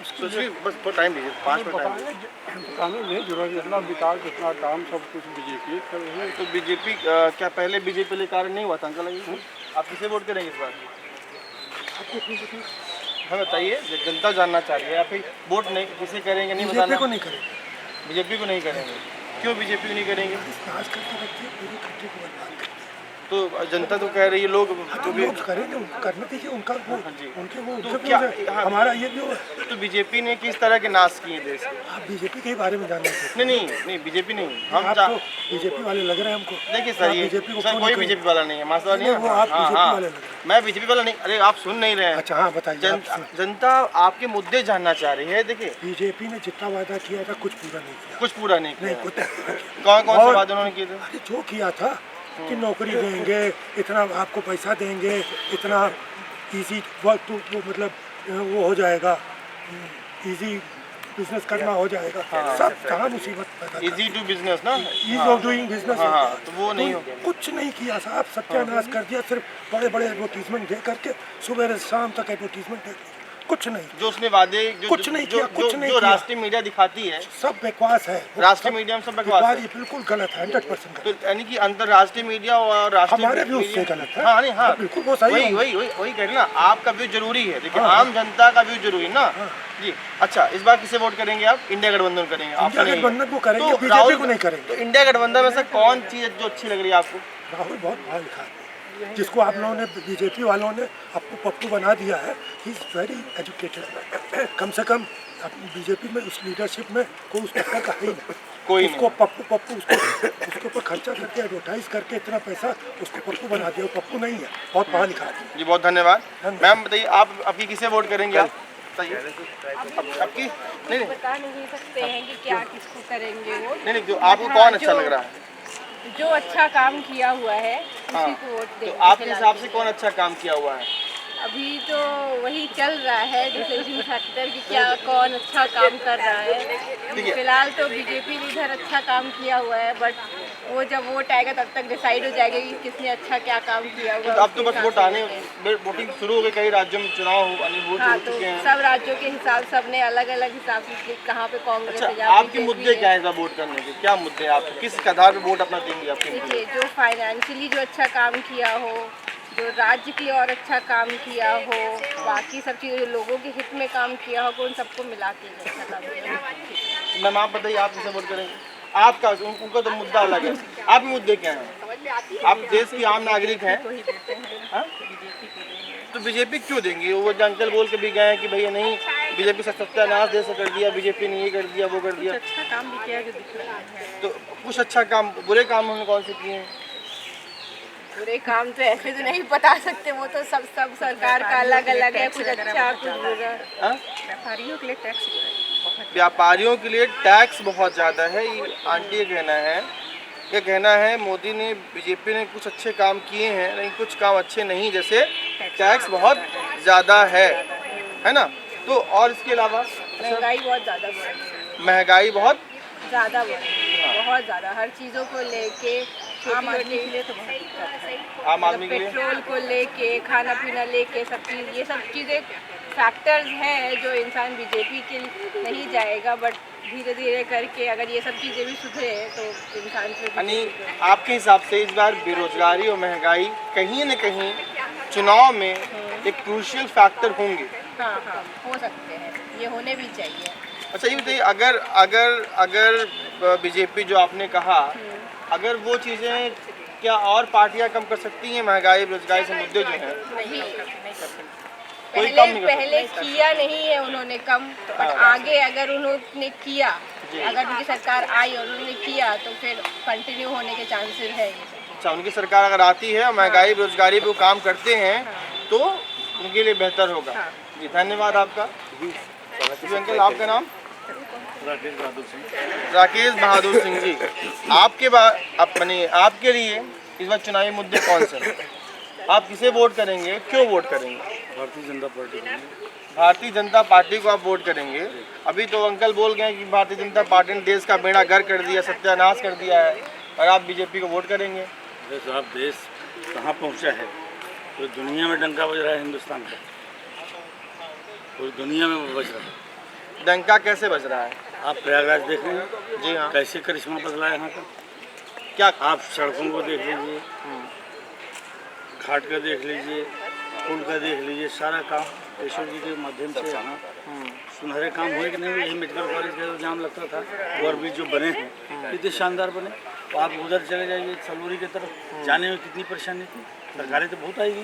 सोचिए, बस थोड़ा टाइम दीजिए, 5 मिनट टाइम दीजिए। बताने नहीं जरूरत, जितना विकास जितना काम सब कुछ बीजेपी कर रही है। तो बीजेपी क्या पहले बीजेपी लिए कार्य नहीं हुआ था अंकल? आप किसे वोट करेंगे इस बार? हमें बताइए, जनता जानना चाह रही है। आप वोट नहीं किसे करेंगे नहीं बताना? बीजेपी को नहीं करेंगे। बीजेपी को नहीं करेंगे, क्यों बीजेपी को नहीं करेंगे? विकास करते रहते हैं, पूरी कंट्री को बर्बाद करते हैं। तो जनता तो कह रही है, लोग तो लोग करेंगे, उनको करने दीजिए, उनका वो हाँ जी। उनके वो तो उनके क्या वो हाँ, हमारा ये भी है। तो बीजेपी ने किस तरह के नाश किए देश के? आप बीजेपी के बारे में जानना चाहते नहीं बीजेपी नहीं, हैं? हम आप तो बीजेपी वाले लग रहे हैं हमको। देखिए सर, ये बीजेपी को सर कोई बीजेपी वाला नहीं है, मसला नहीं है। वो आप हाँ, बीजेपी हाँ, वाले लग रहे हैं। मैं बीजेपी वाला नहीं। अरे आप सुन नहीं रहे हैं। अच्छा हाँ बताइए। जनता आपके मुद्दे जानना चाह रही है। देखिए, बीजेपी ने जितना वादा किया था कुछ पूरा नहीं किया। कुछ पूरा नहीं किया। कुछ कौन कौन से वादे उन्होंने किए थे? अरे जो किया था कि नौकरी देंगे, इतना आपको पैसा देंगे, इतना इजी वर्क वो मतलब वो हो जाएगा, इजी बिजनेस करना हो जाएगा। सब जहाँ मुसीबत पैदा इजी टू बिजनेस ना, ईज ऑफ डूइंग बिजनेस। हाँ, तो वो नहीं हो गया। कुछ नहीं किया साहब, सत्यानाश कर दिया। सिर्फ बड़े बड़े एडवर्टीजमेंट दे करके सुबह से शाम तक एडवर्टीजमेंट दे, कुछ नहीं। जो उसने वादे कुछ नहीं किया, कुछ नहीं जो किया। राष्ट्रीय मीडिया दिखाती है, सब बकवास है। राष्ट्रीय मीडिया में सब बकवास है। ये बिल्कुल गलत है, 100% तो यानी कि अंतर्राष्ट्रीय मीडिया और राष्ट्रीय हमारे व्यूज से मीडिया- गलत है। हाँ नहीं, हाँ बिल्कुल वो सही है। वही कह रहे ना, आपका व्यू जरूरी है। देखिए, हाँ। आम जनता का व्यू जरूरी है ना जी। अच्छा, इस बार किसे वोट करेंगे आप? इंडिया गठबंधन करेंगे? इंडिया नहीं। गठबंधन को करेंगे, तो बीजेपी को नहीं तो करेंगे। इंडिया गठबंधन में से कौन चीज जो अच्छी लग रही है आपको? राहुल बहुत पढ़ा लिखा है, जिसको आप लोगों ने बीजेपी वालों ने आपको पप्पू बना दिया है। He is very educated. कम से कम बीजेपी में उस लीडरशिप में कोई उस टक्कर का है ही नहीं। कोई उसको पप्पू उसके ऊपर खर्चा करके एडवर्टाइज करके इतना पैसा उसको पप्पू बना दिया। वो पप्पू नहीं है, बहुत पढ़ा लिखा है। जी, बहुत धन्यवाद। मैम बताइए, आप आपकी किसे वोट करेंगे? आप बताइए आपकी। नहीं बता नहीं सकते हैं कि क्या किसको करेंगे वो। नहीं, जो आपको कौन अच्छा लग रहा है? जो अच्छा काम किया हुआ है हाँ, उसी को वोट तो देंगे। आपके हिसाब से कौन अच्छा काम किया हुआ है? अभी तो वही चल रहा है डिसाइडिंग फैक्टर कि क्या कौन अच्छा काम कर रहा है। फिलहाल तो बीजेपी ने इधर अच्छा काम किया हुआ है, बट वो जब वोट आएगा तब तक डिसाइड हो जाएगा कि किसने अच्छा क्या काम किया हुआ है। तो अब तो बस वोट आने, वोटिंग शुरू हो गई। कई राज्यों में चुनाव वोट हाँ, हो तो चुके हैं। सब राज्यों के हिसाब सबने अलग अलग हिसाब से कहाँ पे कांग्रेस है, अच्छा, जहाँ आपके BJP मुद्दे है। क्या है वोट करने के? क्या मुद्दे हैं आपके? किस आधार पे वोट अपना देंगे आपके मुद्दे? देखिए, जो फाइनेंशियली जो अच्छा काम किया हो, जो राज्य की और अच्छा काम किया हो, बाकी सब चीज़ें जो लोगों के हित में काम किया हो, उन सबको मिला के जो अच्छा काम किया हो। मैम आप बताइए, आप किसे वोट करेंगे? आपका उनका तो मुद्दा अलग है। आपके मुद्दे क्या हैं? आप देश की आम नागरिक हैं। हाँ? तो बीजेपी क्यों देंगे? वो अंकल बोल के भी गए हैं कि भैया नहीं, बीजेपी से सत्यानाश देश कर दिया, बीजेपी ने ये कर दिया, वो कर दिया। अच्छा काम भी किया जो दिख रहा है। तो कुछ अच्छा काम, बुरे काम उन्होंने कौन से किए हैं? बुरे काम तो ऐसे तो नहीं बता सकते, वो तो सब सरकार का अलग अलग है, कुछ अच्छा कुछ बुरा। हाँ? व्यापारियों के लिए टैक्स व्यापारियों के लिए टैक्स बहुत ज़्यादा है, ये आंटी का कहना है। ये कहना है मोदी ने, बीजेपी ने कुछ अच्छे काम किए हैं, लेकिन कुछ काम अच्छे नहीं, जैसे टैक्स बहुत ज़्यादा है ना? तो और इसके अलावा महंगाई बहुत ज़्यादा बढ़ रही है। महंगाई बहुत ज़्यादा बढ़ रही है, बहुत ज़्यादा। हर चीज़ों को लेके, आम आदमी के लिए तो बहुत दिक्कत है। आम आदमी के लिए पेट्रोल को लेके, खाना पीना लेके, सब चीज़, ये सब चीज़ें फैक्टर्स हैं जो इंसान बीजेपी के नहीं जाएगा, बट धीरे धीरे करके अगर ये सब चीज़ें भी सुधरे तो इंसान से। यानी आपके हिसाब से इस बार बेरोजगारी और महंगाई कहीं न कहीं चुनाव में एक क्रूशियल फैक्टर होंगे। हाँ हाँ, हो सकते हैं, ये होने भी चाहिए। अच्छा, ये बताइए, अगर अगर अगर बीजेपी जो आपने कहा, अगर वो चीज़ें क्या और पार्टियां कम कर सकती हैं महंगाई बेरोजगारी से मुद्दे जो हैं? नहीं, कोई कम नहीं कर पहले किया नहीं है उन्होंने कम, बट आगे अगर उन्होंने किया, अगर उनकी सरकार आई और उन्होंने किया तो फिर कंटिन्यू होने के चांसेस है ये सब। अच्छा, उनकी सरकार अगर आती है और महंगाई बेरोजगारी पे वो काम करते हैं तो उनके लिए बेहतर होगा। हाँ। जी, धन्यवाद आपका। जी अंकल, आपका नाम? राकेश बहादुर सिंह। राकेश बहादुर सिंह जी, आपके लिए इस बार चुनावी मुद्दे कौन से हैं? आप किसे वोट करेंगे, क्यों वोट करेंगे? भारतीय जनता पार्टी। भारतीय जनता पार्टी को आप वोट करेंगे। अभी तो अंकल बोल गए कि भारतीय जनता पार्टी ने देश का बेड़ा गर्क कर दिया, सत्यानाश कर दिया है, और आप बीजेपी को वोट करेंगे। अरे साहब, देश कहाँ पहुँचा है? तो दुनिया में डंका बज रहा है हिंदुस्तान का। पूरी दुनिया में वो बच रहा है। डंका कैसे बज रहा है? आप प्रयागराज देख रहे हैं, जी हाँ। कैसे करिश्मा बदला है यहाँ का। क्या? आप सड़कों को देख लीजिए, घाट का देख लीजिए, पुल का देख लीजिए, सारा काम केशव जी के माध्यम से यहाँ सुनहरे काम हुए कि नहीं। यही मेडिकल कॉलेज का जो जाम लगता था, ओवरब्रिज जो बने हैं कितने शानदार बने। तो आप उधर चले जाइए सलवरी की तरफ, जाने में कितनी परेशानी थी। सरकारें तो बहुत आएगी,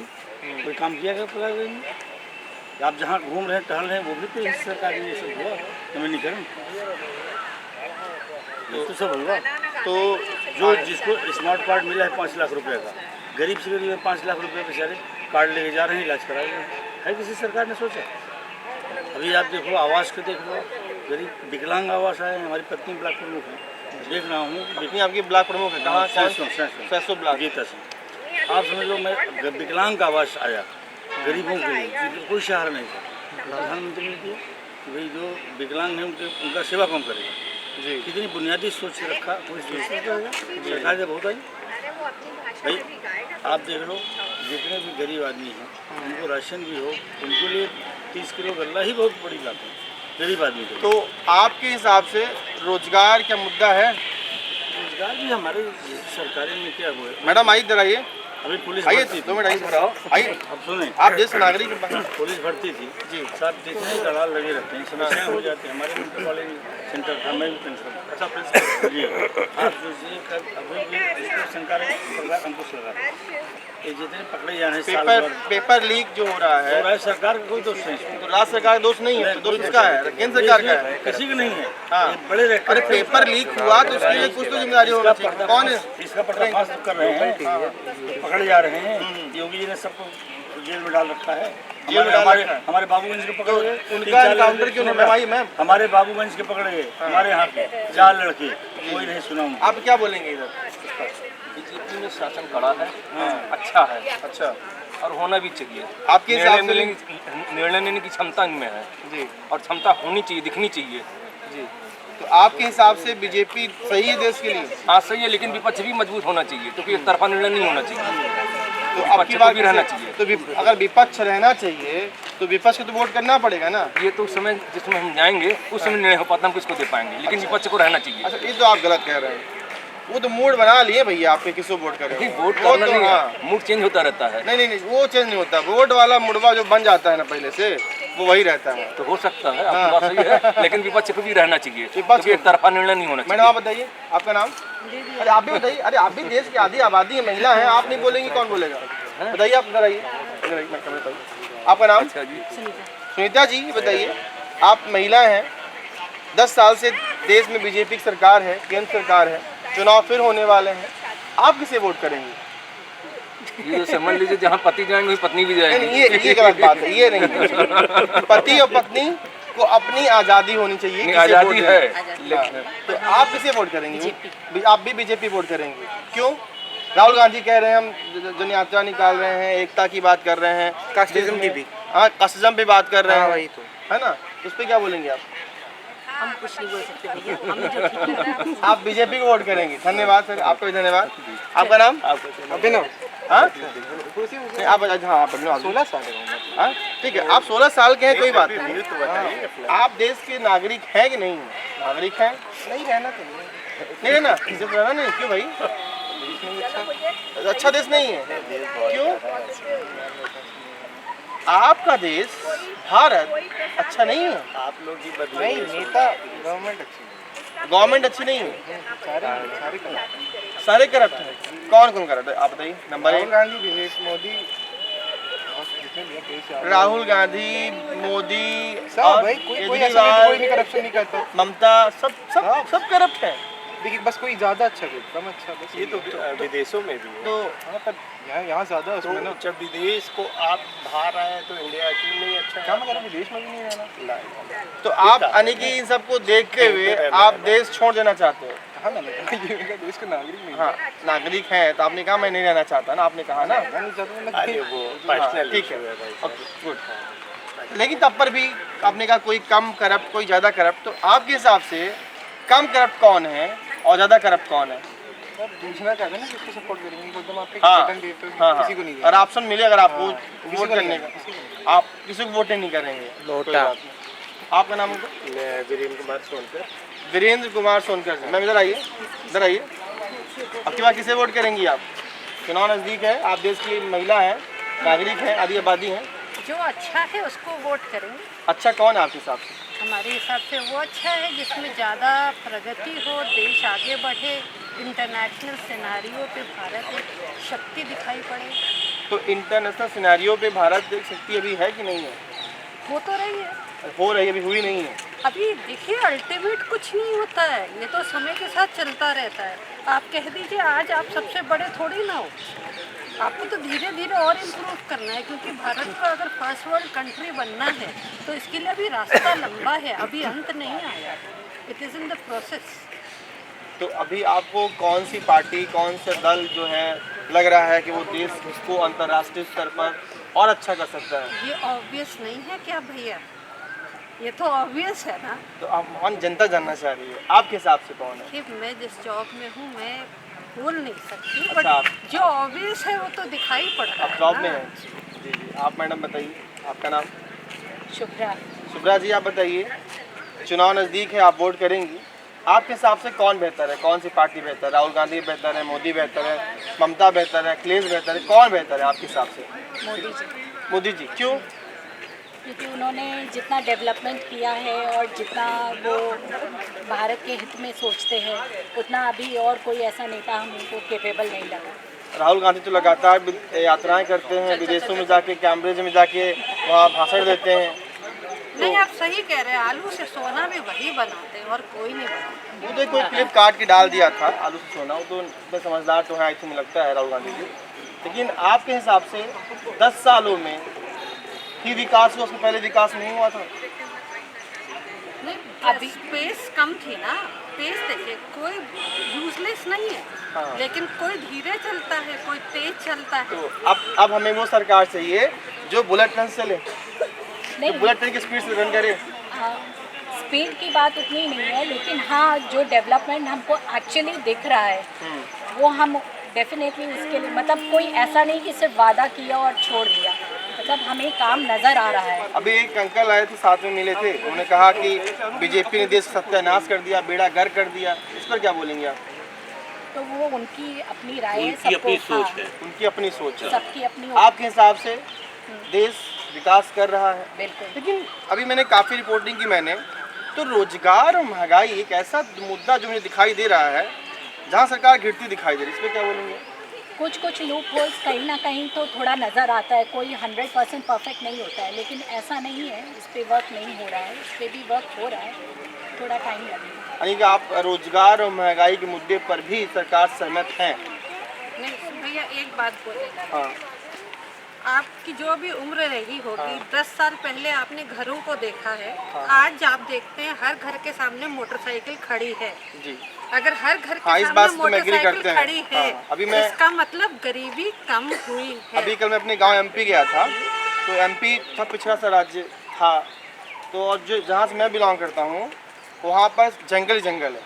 कोई काम किया गया प्रयागराज में। आप जहाँ घूम रहे हैं टहल रहे हैं वो भी तो इस सरकार ने ये सब हुआ नवीनीकरण, तो सब हुआ। तो जो जिसको स्मार्ट कार्ड मिला है 5 लाख रुपए का, गरीब से गरीब 5 लाख रुपए बेचारे कार्ड लेके जा रहे हैं, इलाज करा रहे हैं। है किसी सरकार ने सोचा? अभी आप देखो आवास के देख लो, गरीब विकलांग आवास आए हैं। हमारी पत्नी ब्लॉक प्रमुख है, देख रहा हूँ। पत्नी आपकी ब्लॉक प्रमुख है? कहाँ? सैसो ब्लॉक। गीता सिंह, आप समझ लो मैं विकलांग का आवास आया गरीबों के लिए, जिनका कोई सहारा नहीं था। प्रधानमंत्री ने किया कि भाई जो विकलांग हैं उनका सेवा कौन करेगा। जी। कितनी बुनियादी सोच रखा, कोई सोच करेगा। सरकार जब बहुत आई भाई, आप देख लो जितने भी गरीब आदमी हैं उनको राशन भी हो, उनके लिए 30 किलो गल्ला ही बहुत बड़ी बात है गरीब आदमी को। तो आपके हिसाब से रोजगार क्या मुद्दा है? रोजगार भी हमारे सरकारें में क्या हुआ है। मैडम आइए, इधर आइए। अभी पुलिस आइए भर्ती 2 मिनट आइए, आइए। अब सुने, आप देश नागरिक हैं। पुलिस भर्ती थी जी। साथ जितने दलाल लगे रहते हैं, समस्याएं हो जाती हैं। हमारे मेडिकल कॉलेज सेंटर था, मैं भी प्रिंसिपल। अच्छा, प्रिंसिपल जी। आप सोचिए कल अभी भी इसको सरकार अंकुश लगा रही है। ये जितने पकड़े जा रहे हैं साल भर, पेपर लीक जो हो रहा है, सरकार का कोई दोष नहीं है। तो राज्य सरकार का दोष नहीं है, तो दोष किसका है? केंद्र सरकार का है। किसी का नहीं है। हाँ। ये बड़े अरे पेपर लीक हुआ तो उसके लिए कुछ तो जिम्मेदारी होना चाहिए। कौन है? इसका पर्दाफाश तो कर रहे हैं, पकड़े जा रहे हैं। योगी जी ने सबको जेल में डाल रखा है। हमारे बाबूगंज के पकड़े गए, उनका एनकाउंटर क्यों नहीं? भाई मैम, हमारे बाबूगंज के पकड़े गए, हमारे यहाँ के 4 लड़के, कोई नहीं सुना। आप क्या बोलेंगे इधर? बीजेपी में शासन कड़ा है, अच्छा है, अच्छा, और होना भी चाहिए। आपके हिसाब से? निर्णय लेने की क्षमता इनमें है जी, और क्षमता होनी चाहिए, दिखनी चाहिए। जी। तो आपके हिसाब से बीजेपी सही है देश के लिए? हाँ सही है, लेकिन विपक्ष भी मजबूत होना चाहिए, क्योंकि एक तरफा निर्णय नहीं होना चाहिए। तो आपकी बात भी रहना चाहिए। तो अगर विपक्ष रहना चाहिए तो विपक्ष को तो वोट करना पड़ेगा ना। ये तो उस समय जिसमें हम जाएंगे उस समय निर्णय हो पाता, हम किसको दे पाएंगे, लेकिन विपक्ष को रहना चाहिए। अच्छा, ये तो आप गलत कह रहे हैं। वो तो मूड बना लिए भैया, आपके किसको वोट करेंगे? वोट करना नहीं है, मूड चेंज होता रहता है। नहीं नहीं नहीं, वो चेंज नहीं होता। वोट वाला मुड़वा जो बन जाता है ना पहले से, वो वही रहता है। तो हो सकता है, आपकी बात सही है, लेकिन विपक्ष को भी रहना चाहिए, क्योंकि एक तरफा निर्णय नहीं होना चाहिए। मैडम आप बताइए, आपका नाम? अरे आप भी बताइए। अरे आप भी देश की आधी आबादी है, महिला है, आप नहीं बोलेंगी कौन बोलेगा? बताइए, आप इधर आइए, इधर आइए, मैं बताइए। आपका नाम? अच्छा जी, सुनीता जी बताइए, आप महिला हैं, 10 साल से देश में बीजेपी की सरकार है, केंद्र सरकार है, चुनाव फिर होने वाले हैं, आप किसे वोट करेंगे? ये तो समझ लीजिए जहाँ पति जाएंगे वहीं पत्नी भी जाएगी। नहीं, ये गलत बात है, ये नहीं। पति और पत्नी को अपनी आज़ादी होनी चाहिए। किसे आज़ादी वोट है, देना? तो आप किसे वोट करेंगे? आप भी बीजेपी वोट करेंगे? क्यों? राहुल गांधी कह रहे हैं हम जन यात्रा निकाल रहे हैं, एकता की बात कर रहे हैं, कास्टिज्म की भी, हाँ कास्टिज्म पे बात कर रहे हैं, वही तो है ना। उस पर क्या बोलेंगे आप? हम कुछ नहीं बोल सकते भैया, हमें जो ठीक लग रहा है। आप बीजेपी को वोट करेंगे? धन्यवाद सर, आपका भी धन्यवाद। आपका नाम? अभिनव। हाँ नहीं, आप हाँ आप 16 साल के। हाँ ठीक है, आप 16 साल के हैं, कोई बात नहीं। आप देश के नागरिक हैं कि नहीं? नागरिक हैं, नहीं रहना चाहिए, नहीं रहना, सिर्फ रहना नहीं। क्यों भाई? अच्छा देश नहीं है? क्यों? आपका देश भारत अच्छा नहीं है? आप लोग ही नहीं, नेता गवर्नमेंट अच्छी नहीं है, सारे करप्ट हैं। कौन कौन करप्ट है आप बताइए? नंबर 1 राहुल गांधी, मोदी और केजरीवाल, करप्शन नहीं करता। ममता, सब करप्ट है। देखिए बस कोई ज्यादा अच्छा कोई कम अच्छा, बस ये तो विदेशों में भी है। तो हाँ पर यहाँ ज्यादा है उसमें ना। तो जब विदेश को आप बाहर आए तो इंडिया क्यों नहीं अच्छा है? क्या मैं कह रहा हूँ विदेश में भी नहीं रहना। तो आप यानी कि इन सबको देखते हुए आप देश छोड़ देना चाहते हो? हाँ मैंने कहा देश का नागरिक नहीं। हाँ नागरिक हैं, तो आपने कहा मैं नहीं रहना चाहता ना, आपने कहा ना। मैं नहीं चाहता, मैं अरे वो पर्सनल ठीक है, ओके गुड। लेकिन तब पर भी आपने कहा कोई कम करप्ट, कोई ज़्यादा करप्ट, तो आपके हिसाब से कम करप्ट कौन है और ज़्यादा करप्ट कौन है? सर पूछना चाहते हैं ना किसको सपोर्ट करेंगे, एकदम आपके हाँ, बटन देते हो हाँ, किसी को नहीं और ऑप्शन मिले अगर आपको किसी वोट को करने नहीं का, आप किसी को वोट नहीं करेंगे। कोई बात नहीं। आपका नाम होगा? मैं वीरेंद्र कुमार सोनकर। वीरेंद्र कुमार सोनकर से। मैम इधर आइए, इधर आइए। अब की बार किसे वोट करेंगी आप? चुनाव नज़दीक है, आप देश की महिला हैं, नागरिक हैं, आदि आबादी हैं। जो अच्छा है उसको वोट करेंगे। अच्छा कौन है आपके हिसाब से? हमारे हिसाब से वो अच्छा है जिसमें ज़्यादा प्रगति हो, देश आगे बढ़े, इंटरनेशनल सिनेरियो पे भारत एक शक्ति दिखाई पड़े। तो इंटरनेशनल सिनेरियो पे भारत एक शक्ति अभी है कि नहीं है? हो तो रही है, हो रही है, अभी हुई नहीं है। अभी देखिए अल्टीमेट कुछ नहीं होता है, ये तो समय के साथ चलता रहता है। आप कह दीजिए आज आप सबसे बड़े थोड़ी ना हो, आपको तो धीरे धीरे और इम्प्रूव करना है, क्योंकि भारत को अगर फर्स्ट वर्ल्ड कंट्री बनना है तो इसके लिए अभी रास्ता लंबा है, अभी अंत नहीं आया, it is in the process. तो अभी आपको कौन सी पार्टी, कौन सा दल जो है लग रहा है कि वो देश इसको अंतर्राष्ट्रीय स्तर पर और अच्छा कर सकता है? ये ऑब्वियस नहीं है क्या भैया, ये तो ऑब्वियस है ना। तो आप कौन जनता जानना चाह रही है, आपके हिसाब से कौन है? कि मैं जिस जॉब में हूँ मैं बोल नहीं सकती, अच्छा, बट जो ऑब्वियस है वो तो दिखाई पड़ रहा आप है जॉब ना। में हैं? जी जी। आप मैडम बताइए, आपका नाम? शुभ्रा। शुभ्रा जी, आप बताइए, चुनाव नज़दीक है, आप वोट करेंगी, आपके हिसाब से कौन बेहतर है, कौन सी पार्टी बेहतर है? राहुल गांधी बेहतर है, मोदी बेहतर है, ममता बेहतर है, अखिलेश बेहतर है, कौन बेहतर है आपके हिसाब से? मोदी जी, मोदी जी। क्यों? क्योंकि उन्होंने जितना डेवलपमेंट किया है और जितना वो भारत के हित में सोचते हैं उतना अभी और कोई ऐसा नेता हमको केपेबल नहीं लगा। राहुल गांधी तो लगातार यात्राएं करते हैं, विदेशों में जाके, कैम्ब्रिज में जाके वहाँ भाषण देते हैं। नहीं, आप सही कह रहे हैं, आलू से सोना भी वही बनाते हैं और कोई नहीं बनाते। वो तो कोई क्लिप काट के डाल दिया था, आलू से सोना, वो तो इतने समझदार तो है आई थिंक लगता है राहुल गांधी जी। लेकिन आपके हिसाब से 10 सालों में ही विकास हुआ, उसके पहले विकास नहीं हुआ था? नहीं, अभी पेस कम थी ना, पेस देखिए कोई यूजलेस नहीं है। हाँ। लेकिन कोई धीरे चलता है, कोई तेज चलता है। तो अब हमें वो सरकार चाहिए जो बुलेट ट्रेन से चले, नहीं, बुलेट ट्रेन की स्पीड से रन करे। स्पीड की बात उतनी नहीं है, लेकिन हाँ जो डेवलपमेंट हमको एक्चुअली दिख रहा है वो हम डेफिनेटली उसके लिए, मतलब कोई ऐसा नहीं कि सिर्फ वादा किया और छोड़ दिया, मतलब हमें काम नज़र आ रहा है। अभी एक अंकल आए थे, साथ में मिले थे, उन्होंने कहा कि बीजेपी ने देश सत्यानाश कर दिया, बेड़ा गर्क कर दिया, इस पर क्या बोलेंगे आप? तो वो उनकी अपनी राय है, सबको सोच है, उनकी अपनी सोच है, सबकी अपनी। आपके हिसाब से देश विकास कर रहा है? बिल्कुल। लेकिन अभी मैंने काफ़ी रिपोर्टिंग की मैंने, तो रोजगार और महंगाई एक ऐसा मुद्दा जो मुझे दिखाई दे रहा है जहाँ सरकार गिरती दिखाई दे रही है, इस पर क्या बोलेंगे? कुछ लूप होल्स कहीं ना कहीं तो थोड़ा नज़र आता है, कोई 100% परफेक्ट नहीं होता है, लेकिन ऐसा नहीं है इस पर वर्क नहीं हो रहा है, इस पर भी वर्क हो रहा है, थोड़ा टाइम लगेगा। यानी कि आप रोजगार और महंगाई के मुद्दे पर भी सरकार सहमत हैं? नहीं भैया, एक बात बोलेगा, हाँ। आपकी जो भी उम्र रही होगी, 10 साल पहले आपने घरों को देखा है, आज आप देखते हैं हर घर के सामने मोटरसाइकिल खड़ी है जी। अगर हर घर के हाँ, इस सामने बात से तो मैं एग्री करते मोटरसाइकिल हैं। खड़ी है, हाँ, अभी मैं- इसका मतलब गरीबी कम हुई है। अभी कल मैं अपने गांव एमपी गया था, तो एमपी था पिछड़ा सा राज्य था, तो और जो जहाँ से मैं बिलोंग करता हूँ वहाँ पर जंगल जंगल है,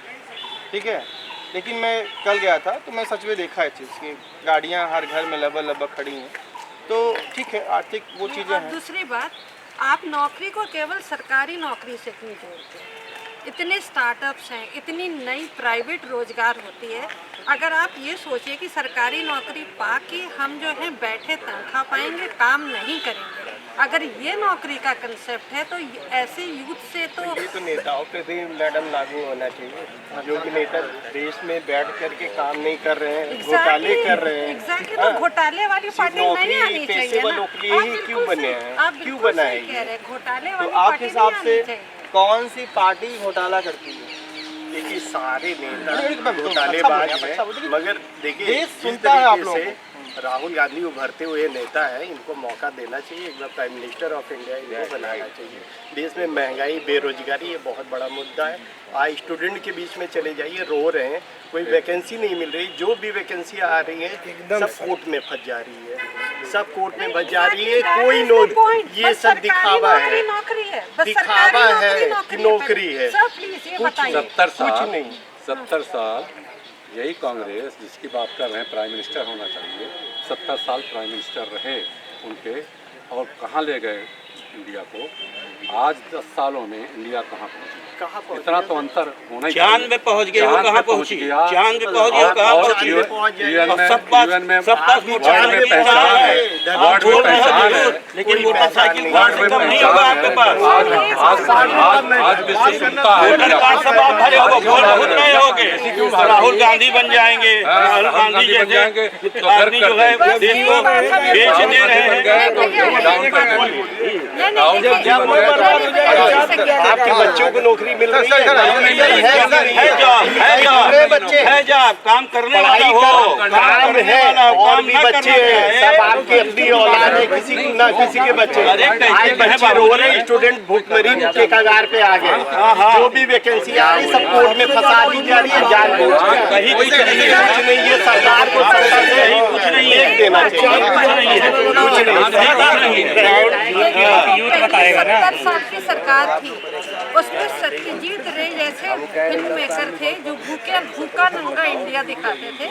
ठीक है। लेकिन मैं कल गया था तो मैं सच में देखा है चीज़ की गाड़ियाँ हर घर में लगभग खड़ी हैं, तो ठीक है, आर्थिक वो चीज़ें और हैं। दूसरी बात, आप नौकरी को केवल सरकारी नौकरी से क्यों जोड़ते हैं? इतने स्टार्टअप्स हैं, इतनी नई प्राइवेट रोजगार होती है। अगर आप ये सोचिए कि सरकारी नौकरी पा के हम जो है बैठे तनख्वाह पाएंगे, काम नहीं करेंगे, अगर ये नौकरी का कंसेप्ट है तो ऐसे यूथ से तो ये तो नेताओं पे भी मैडम लागू होना चाहिए, जो कि नेता देश में बैठ करके काम नहीं कर रहे हैं, घोटाले कर रहे हैं। एग्जैक्टली, तो घोटाले वाली पार्टी नहीं आनी चाहिए पेशेवर ना। नौकरी आप ही बिल्कुल क्यों बने सही- हैं, आप क्यों बिल्कुल बना सही है कह रहे हैं, घोटाले तो वाली आपके पार्टी हिसाब नहीं से आनी चाहिए। कौन सी पार्टी घोटाला करती है? देखिए सारे नेता एक मिनट, घोटालेबाज अच्छा हैं, बोलिए, मगर देखिए देश जिस सुनता है आप तरीके लोगों से राहुल गांधी उभरते हुए नेता है, इनको मौका देना चाहिए, एक बार प्राइम मिनिस्टर ऑफ इंडिया इनको बनाना चाहिए। देश में महंगाई, बेरोजगारी ये बहुत बड़ा मुद्दा है। आज स्टूडेंट के बीच में चले जाइए, रो रहे हैं, कोई वैकेंसी नहीं मिल रही, जो भी वैकेंसी आ रही है सब कोर्ट में फंस जा रही है, सब कोर्ट में फंस जा रही है, कोई ये सब दिखावा है, दिखावा है कि नौकरी है, सर प्लीज ये बताइए। 70 कुछ साल नहीं। 70 साल यही कांग्रेस जिसकी बात कर रहे हैं प्राइम मिनिस्टर होना चाहिए, 70 साल प्राइम मिनिस्टर रहे उनके, और कहाँ ले गए इंडिया को। आज 10 सालों में इंडिया कहाँ पहुँची, इतना तो अंतर होना ही चाहिए। चांद में पहुंच गए, वो कहाँ पहुंची? चांद में पहुंच गए, वो कहाँ पहुंची? यूएन में सबका वर्ल्ड में पहचान है, वर्ल्ड में पहचान है, लेकिन मोटरसाइकिल कार्ड से कम नहीं होगा आपके पास। आज विश्व सुनता है वोटर कार्ड सब आप भरे होगे, वोट खुद नहीं होगे। राहुल गांधी बन जाएंगे, राहुल गांधी जैसे आदमी जो है वो देश को बेच दे रहे हैं। आपके बच्चों को नौकरी मिल रही है, है जॉब, काम करने वाला हो, काम है, और भी बच्चे हैं, सब आपके अपनी औलाद है, किसी ना किसी के बच्चे। आज बच्चे रो रहे हैं, स्टूडेंट भूखमरी के कगार पे आ गए। जो भी वैकेंसी आ रही सब कोर्ट में फंसा दी जा रही है, जानबूझ के। कहीं कुछ नहीं, ये सरकार को कुछ नहीं देना चाहिए, बताएगा ना। 70 साल की सरकार थी, उसमें सत्यजीत रे जैसे फिल्म मेकर थे जो भूखा नंगा इंडिया दिखाते थे,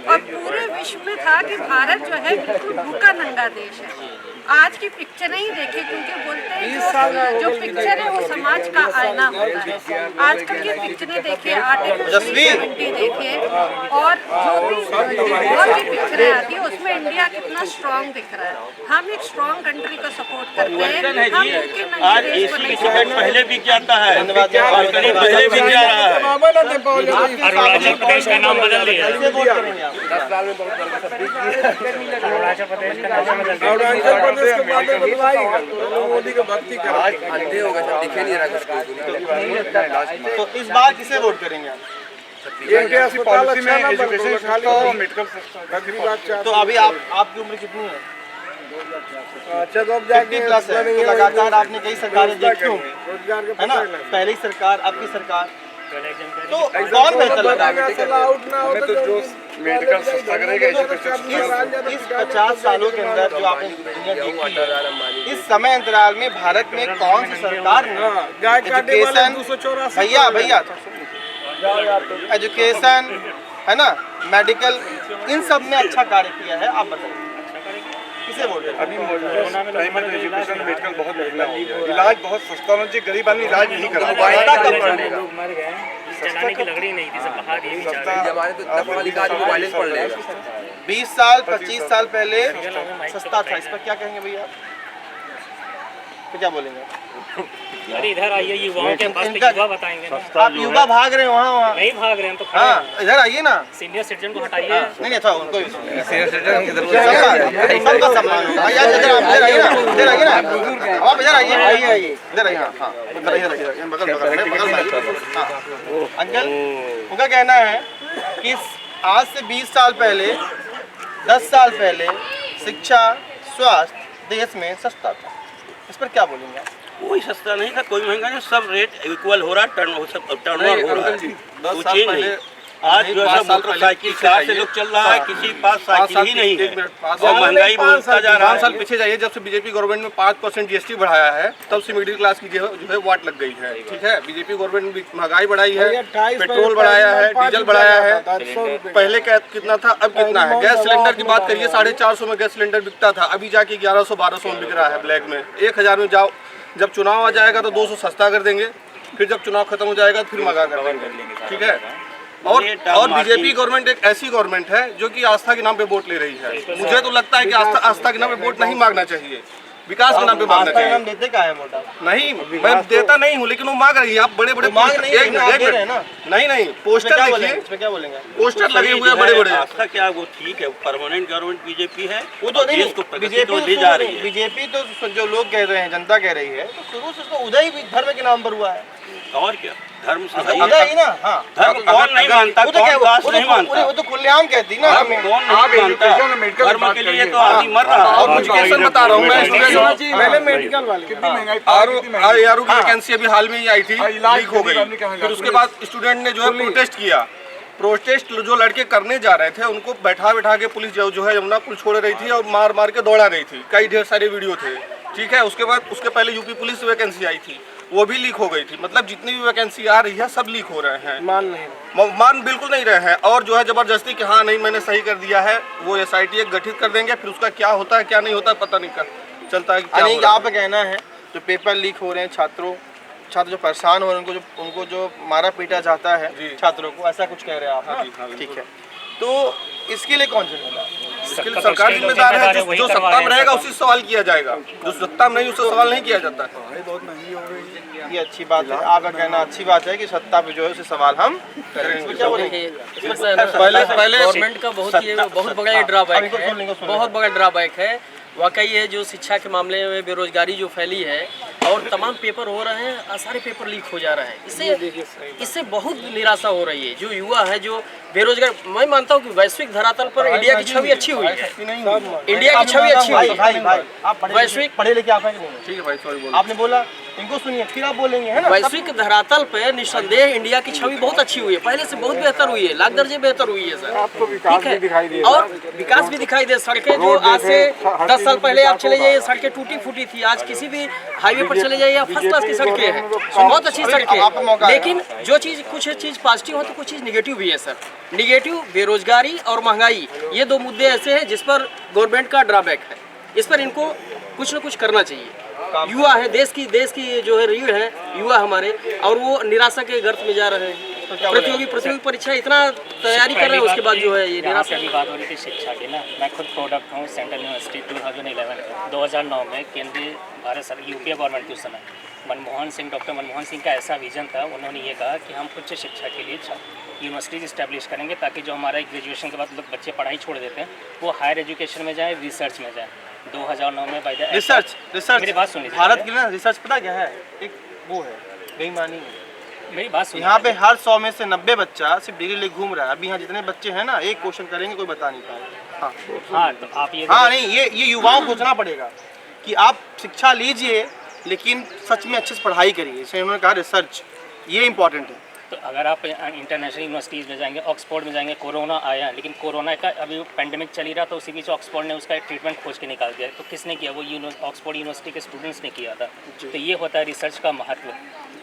और पूरे विश्व में था कि भारत जो है बिल्कुल भूखा नंगा देश है। आज की पिक्चर नहीं देखी, क्योंकि बोलते हैं जो पिक्चर है वो समाज का आईना होता है। आजकल की पिक्चरें देखिए, आर्टिकल 370 देखिए, और जो भी और भी पिक्चरें आती है उसमें इंडिया कितना स्ट्रांग दिख रहा है। हम एक स्ट्रांग कंट्री को सपोर्ट करते हैं। हम उनके आज एसी टिकट पहले बिक जाता है, पहले बिक जा रहा है। अरुणाचल प्रदेश का नाम बदल दिया, 10 साल में अरुणाचल प्रदेश का नाम बदल दिया। मोदी का भक्ति अंधे हो गए, दिखे नहीं रहा कुछ। तो इस बार किसे वोट करेंगे आप? पॉलिसी में एजुकेशन सिस्टम, मेडिकल सिस्टम। तो अभी आपकी उम्र कितनी है? अच्छा, तो अब 50+ है। तो लगातार आपने कई सरकारें देखी होंगी, है ना? पहली सरकार, आपकी सरकार, तो कौन बेहतर लगा? हमें तो जो मेडिकल सिस्टम करेगा, इस 50 सालों के अंदर जो आपने दुनिया देखी है, इस समय अंतराल में भारत में कौन सी सरकार ने एजुकेशन, भैया एजुकेशन, है ना, मेडिकल, इन सब में अच्छा कार्य किया है? आप बताइए किसे वोट करें? अभी मौजूदा टाइम में एजुकेशन मेडिकल बहुत महंगा हो गया, इलाज बहुत सस्ता होना चाहिए, गरीब आदमी इलाज नहीं करा। लोग मर गए, चलाने की लकड़ी नहीं थी, सब बहा दिए। 20 साल 25 साल पहले सस्ता था, इस पर क्या कहेंगे भैया? तो क्या बोलेंगे? अरे इधर आइए, युवाओं के पास युवा बताएंगे ना। आप युवा भाग रहे हैं वहाँ नहीं भाग रहे हैं तो हाँ, इधर आइए ना। सीनियर सिटीजन को हटाइए। नहीं अच्छा, उनको सीनियर सिटीजन सबका सम्मान होगा। इधर आइए ना, इधर आइए ना, आप इधर आइए, इधर आइए। हाँ, अंकल, उनका कहना है कि आज से 20 साल पहले, 10 साल पहले शिक्षा, स्वास्थ्य देश में सस्ता था। इस पर क्या बोलेंगे आप? कोई सस्ता नहीं था, कोई महंगा नहीं, सब रेट इक्वल हो रहा, टर्न ओवर हो रहा है। 10 साल पहले आज जो है मोटरसाइकिल कार से लोग चल रहा है, किसी के पास साइकिल ही नहीं है, और महंगाई बढ़ता जा रहा है। 5 साल पीछे जाइए, जब से बीजेपी गवर्नमेंट में 5% GST बढ़ाया है, तब से मिडिल क्लास की जो है वाट लग गई है। ठीक है, बीजेपी गवर्नमेंट ने महंगाई बढ़ाई है, पेट्रोल बढ़ाया है, डीजल बढ़ाया है। पहले कितना था, अब कितना है? गैस सिलेंडर की बात करिए, 450 में गैस सिलेंडर बिकता था, अभी जाके 1100-1200 में बिक रहा है ब्लैक में। 1000 में जाओ, जब चुनाव आ जाएगा तो 200 सस्ता कर देंगे, फिर जब चुनाव खत्म हो जाएगा तो फिर महंगा कर देंगे। ठीक है, और बीजेपी गवर्नमेंट एक ऐसी गवर्नमेंट है जो कि आस्था के नाम पे वोट ले रही है। मुझे तो लगता है कि आस्था के नाम पे वोट नहीं मांगना चाहिए, विकास के नाम पे मांगना चाहिए। नाम देते क्या है वोट? नहीं, मैं देता नहीं हूँ, लेकिन वो मांग रही है। आप बड़े-बड़े मांग नहीं, नहीं पोस्टर देखिए, क्या बोलेंगे? पोस्टर लगे हुए हैं बड़े-बड़े। आस्था क्या, वो ठीक है, परमानेंट गवर्नमेंट बीजेपी है, वो तो नहीं, बीजेपी ले जा रही है। बीजेपी तो जो लोग कह रहे हैं, जनता कह रही है, तो शुरू से तो उदय भी धर्म के नाम पर हुआ है। और क्या, धर्म से उदय ही ना। हाँ, धर्म कौन नहीं मानता, कौन बात नहीं मानता, वो तो खुलेआम कहती ना। कौन नहीं मानता, धर्म के लिए तो आदमी मर रहा है। और एजुकेशन बता रहा हूँ मैं, पहले मेडिकल वाले आरओ की वैकेंसी अभी हाल में ही आई थी, लीक हो गई। फिर उसके बाद स्टूडेंट ने जो है प्रोटेस्ट किया। प्रोटेस्ट जो लड़के करने जा रहे थे उनको बैठा के पुलिस जो है यमुना पुल छोड़ रही थी और मार के दौड़ा रही थी। कई ढेर सारे वीडियो थे। ठीक है, उसके बाद उसके पहले यूपी पुलिस वैकेंसी आई थी, वो भी लीक हो गई थी। मतलब जितनी भी वैकेंसी आ रही है सब लीक हो रहे हैं, मान बिल्कुल नहीं रहे हैं। और जो है ज़बरदस्ती कि हाँ नहीं मैंने सही कर दिया है, वो SIT गठित कर देंगे, फिर उसका क्या होता है क्या नहीं होता है पता नहीं चलता है। यानी आप कहना है जो पेपर लीक हो रहे हैं, छात्र जो परेशान हो रहे हैं, उनको जो मारा पीटा जाता है छात्रों को, ऐसा कुछ कह रहे हैं आप? हाँ, ठीक है। तो इसके लिए कौन जिम्मेदार है? इसके लिए सरकार जिम्मेदार है। जो सत्ता में रहेगा उसी सवाल किया जाएगा, जो सत्ता में नहीं उससे सवाल नहीं किया जाता है। बहुत महंगी हो गई, ये अच्छी बात है, आपका कहना अच्छी बात है कि सत्ता पे जो है उसे सवाल हम करेंगे। क्या बोलेंगे? पहले गवर्नमेंट का बहुत बड़ा ड्रॉबैक है, बहुत बड़ा ड्रॉबैक है वाकई। ये जो शिक्षा के मामले में बेरोजगारी जो फैली है और तमाम पेपर हो रहे हैं, सारे पेपर लीक हो जा रहे हैं, इससे बहुत निराशा हो रही है। जो युवा है जो बेरोजगार, मैं मानता हूँ कि वैश्विक धरातल पर इंडिया की छवि अच्छी हुई है, इंडिया की छवि अच्छी हुई है। वैश्विक पढ़े लिखे आप हैं? ठीक है भाई, सॉरी आपने बोला, इनको सुनिए फिर आप बोलेंगे, है ना? वैश्विक धरातल पर निस्संदेह इंडिया की छवि बहुत अच्छी हुई है, पहले से बहुत बेहतर हुई है, लाख दर्जे बेहतर हुई है सर। आपको विकास भी दिखाई दे, और विकास भी दिखाई दे। सड़कें जो आज से 10 साल पहले आप चले जाइए, सड़कें टूटी फूटी थी, आज किसी भी हाईवे पर चले जाइए, फर्स्ट क्लास की सड़कें हैं, बहुत अच्छी सड़कें। लेकिन जो चीज़ कुछ चीज़ पॉजिटिव हो तो कुछ चीज़ निगेटिव भी है सर। निगेटिव बेरोजगारी और महंगाई, ये दो मुद्दे ऐसे हैं जिस पर गवर्नमेंट का ड्रॉबैक है, इस पर इनको कुछ न कुछ करना चाहिए। युवा है, देश की जो है रीढ़ है युवा हमारे, और वो निराशा के गर्त में जा रहे हैं। प्रतियोगी परीक्षा इतना तैयारी कर रहे हैं, उसके बाद जो है ये निराशा। अभी बात हो रही थी शिक्षा की ना, मैं खुद प्रोडक्ट हूँ सेंट्रल यूनिवर्सिटी 2009 में केंद्रीय भारत सरकार यूपीए गवर्नमेंट के उस समय डॉक्टर मनमोहन सिंह का ऐसा विजन था। उन्होंने ये कहा कि हम उच्च शिक्षा के लिए यूनिवर्सिटीज इस्टेब्लिश करेंगे ताकि जो हमारा ग्रेजुएशन के बाद लोग बच्चे पढ़ाई छोड़ देते हैं वो हायर एजुकेशन में जाए, रिसर्च में जाए। 2009 में बाय द रिसर्च मेरी बात सुनिए, भारत की ना रिसर्च पता क्या है? एक वो है बेईमानी है। मेरी बात सुनिए, यहाँ पे हर 100 में से 90 बच्चा सिर्फ डिग्री ले घूम रहा है। अभी यहाँ जितने बच्चे हैं ना, एक क्वेश्चन करेंगे कोई बता नहीं पाएगा। हाँ तो आप ये नहीं, ये युवाओं को सोचना पड़ेगा कि आप शिक्षा लीजिए लेकिन सच में अच्छे से पढ़ाई करिए। इसलिए उन्होंने कहा रिसर्च, ये इंपॉर्टेंट है। तो अगर आप इंटरनेशनल यूनिवर्सिटीज़ में जाएंगे, ऑक्सफोर्ड में जाएंगे, कोरोना आया, लेकिन कोरोना का अभी पेंडेमिक चल ही रहा, तो उसी बीच ऑक्सफोर्ड ने उसका एक ट्रीटमेंट खोज के निकाल दिया। तो किसने किया? वो ऑक्सफोर्ड यूनिवर्सिटी के स्टूडेंट्स ने किया था। तो ये होता है रिसर्च का महत्व।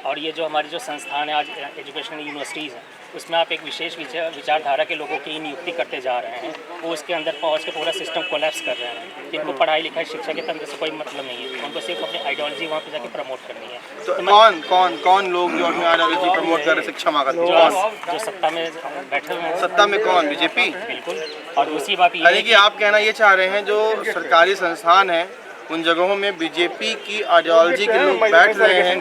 और ये जो हमारी जो संस्थान है आज एजुकेशनल यूनिवर्सिटीज़ हैं, उसमें आप एक विशेष विचारधारा के लोगों की नियुक्ति करते जा रहे हैं, वो उसके अंदर पहुँच के पूरा सिस्टम कोलैप्स कर रहे हैं। इनको पढ़ाई लिखाई शिक्षा के तंत्र से कोई मतलब नहीं है, उनको सिर्फ अपनी आइडियोलॉजी वहाँ पे जाके प्रमोट करनी है। तो कौन लोग जो अपनी आइडियोलॉजी प्रमोट कर रहे शिक्षा मांग जो सत्ता में बैठे हुए हैं। सत्ता में कौन? बीजेपी। बिल्कुल। और दूसरी बात ये है कि आप कहना ये चाह रहे हैं जो सरकारी संस्थान है उन जगहों में बीजेपी की आइडियोलॉजी के लोग बैठ रहे हैं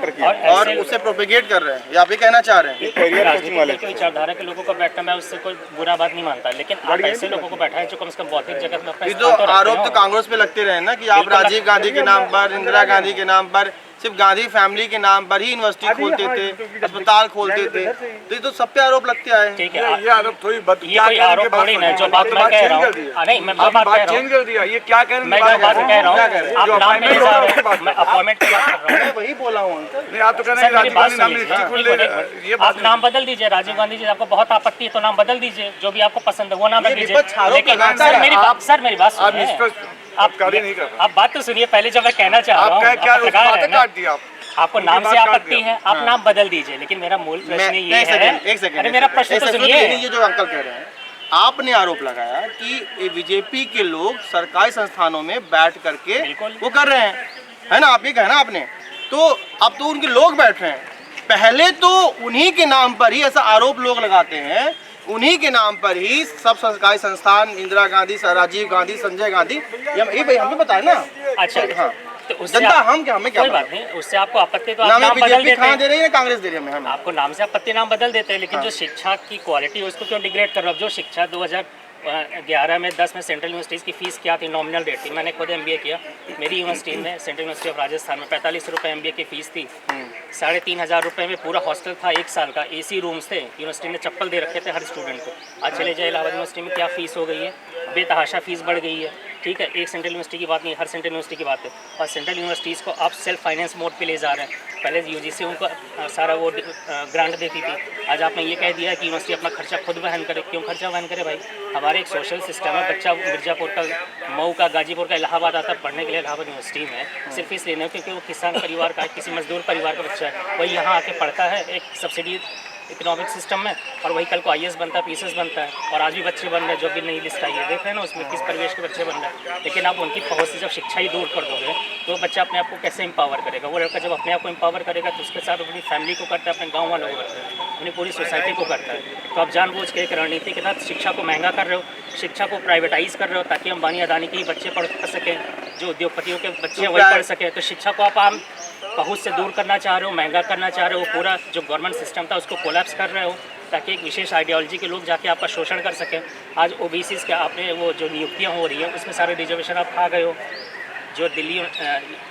और उसे प्रोपेगेट कर रहे हैं, या आप ये कहना चाह रहे हैं? राजनीतिक विचारधारा के लोगों को बैठना मैं उससे कोई बुरा बात नहीं मानता, लेकिन आप ऐसे लोगों को बैठा है जो कम से कम बौद्धिक जगत में अपना ये तो आरोप तो कांग्रेस पे लगते रहे ना कि आप राजीव गांधी के नाम पर, इंदिरा गांधी के नाम पर, सिर्फ गांधी फैमिली के नाम पर ही यूनिवर्सिटी खोलते थे, अस्पताल खोलते थे। तो ये तो सब पे आरोप लगते आए। ठीक है, ये आरोप थोड़ी ये कोई आरोप थोड़ी ना, जो बात मैं कह रहा हूँ नहीं, मैं बात कह रहा हूँ, कर दिया। ये क्या कह रहे हैं? मैं जो बात कह रहा हूँ आप नाम नहीं बता रहे, मैं अपॉइंटमेंट की बात कर रहा हूँ, वही बोला हूँ। नहीं, आप तो कह रहे हैं राजीव गांधी नाम नहीं, आप नाम बदल दीजिए, राजीव गांधी जी आपको बहुत आपत्ति है तो नाम बदल दीजिए, जो भी आपको पसंद है वो नाम रख दीजिए। लेकिन सर मेरी बात सुनिए, आप बात तो सुनिए पहले, जो मैं कहना चाह रहा हूँ आपको नाम से आपत्ति है, आप नाम बदल दीजिए, लेकिन मेरा मूल प्रश्न ये है। एक सेकंड, अरे मेरा प्रश्न तो सुनिए। ये जो अंकल कह रहे हैं, आपने आरोप लगाया कि बीजेपी के लोग सरकारी संस्थानों में बैठ करके वो कर रहे हैं, है ना? आप ये कहना आपने, तो अब तो उनके लोग बैठ रहे हैं। पहले तो उन्हीं के नाम पर ही ऐसा आरोप लोग लगाते हैं, उन्हीं के नाम पर ही सब सरकारी संस्थान, इंदिरा गांधी, राजीव गांधी, संजय गांधी, ये भाई हमें बताए ना। अच्छा, हाँ, तो उससे जनता हम क्या, हमें क्या कोई बात नहीं, उससे आपको आपत्ति तो आप नाम बदल देते हैं। दे रही है कांग्रेस दे रही है हमें, आपको नाम से आपत्ति नाम बदल देते हैं, लेकिन जो शिक्षा की क्वालिटी है उसको क्यों डिग्रेड कर रहे हो? जो शिक्षा 2011 में 10 में सेंट्रल यूनिवर्सिटीज़ की फ़ीस क्या थी? नॉमिनल रेट थी। मैंने खुद MBA किया, मेरी यूनिवर्सिटी में सेंट्रल यूनिवर्सिटी ऑफ राजस्थान में 45 रुपये MBA की फ़ीस थी। 3,500 रुपये में पूरा हॉस्टल था, 1 साल का, AC रूम्स थे, यूनिवर्सिटी ने चप्पल दे रखे थे हर स्टूडेंट को। आज चले जाए इलाहाबाद यूनिवर्सिटी में क्या फ़ीस हो गई है, बेतहाशा फ़ीस बढ़ गई है। ठीक है, एक सेंट्रल यूनिवर्सिटी की बात नहीं, हर सेंट्रल यूनिवर्सिटी की बात है। और सेंट्रल यूनिवर्सिटीज़ को आप सेल्फ फाइनेंस मोड पे ले जा रहे हैं। पहले यूजीसी उनको सारा वो ग्रांट देती थी, आज आपने ये कह दिया है कि यूनिवर्सिटी अपना खर्चा खुद वहन करे। क्यों खर्चा वहन करे भाई? हमारे एक सोशल सिस्टम है, बच्चा मिर्ज़ापुर का, मऊ का, गाजीपुर का, इलाहाबाद आता है पढ़ने के लिए इलाहाबाद यूनिवर्सिटी में, सिर्फ इसलिए नहीं क्योंकि वो किसान परिवार का, किसी मजदूर परिवार का बच्चा है, वही यहाँ आके पढ़ता है एक सब्सिडी इकोनॉमिक सिस्टम में, और वही कल को IAS बनता है, PCS बनता है। और आज भी बच्चे बन रहे हैं, जो भी नई लिस्ट आई है, देख रहे हैं ना उसमें किस परिवेश के बच्चे बन रहे हैं। लेकिन आप उनकी पहुँच से जब शिक्षा ही दूर कर दोगे तो बच्चा अपने आप को कैसे एम्पावर करेगा? वो लड़का जब अपने आप को एम्पावर करेगा तो उसके साथ अपनी फैमिली को करता है, अपने गाँव वालों को करता है, अपनी पूरी सोसाइटी को करता है। तो आप जानबूझ के एक रणनीति के साथ शिक्षा को महंगा कर रहे हो, शिक्षा को प्राइवेटाइज कर रहे हो, ताकि अंबानी अदानी के ही बच्चे पढ़ सकें, जो उद्योगपतियों के बच्चे हैं वही पढ़ सकें। तो शिक्षा को आप पहुँच से दूर करना चाह रहे हो, महंगा करना चाह रहे हो, पूरा जो गवर्नमेंट सिस्टम था उसको कोलैप्स कर रहे हो, ताकि एक विशेष आइडियोलॉजी के लोग जाके आपका शोषण कर सकें। आज OBCs के आपने वो जो नियुक्तियाँ हो रही है उसमें सारे रिजर्वेशन आप खा गए हो। जो दिल्ली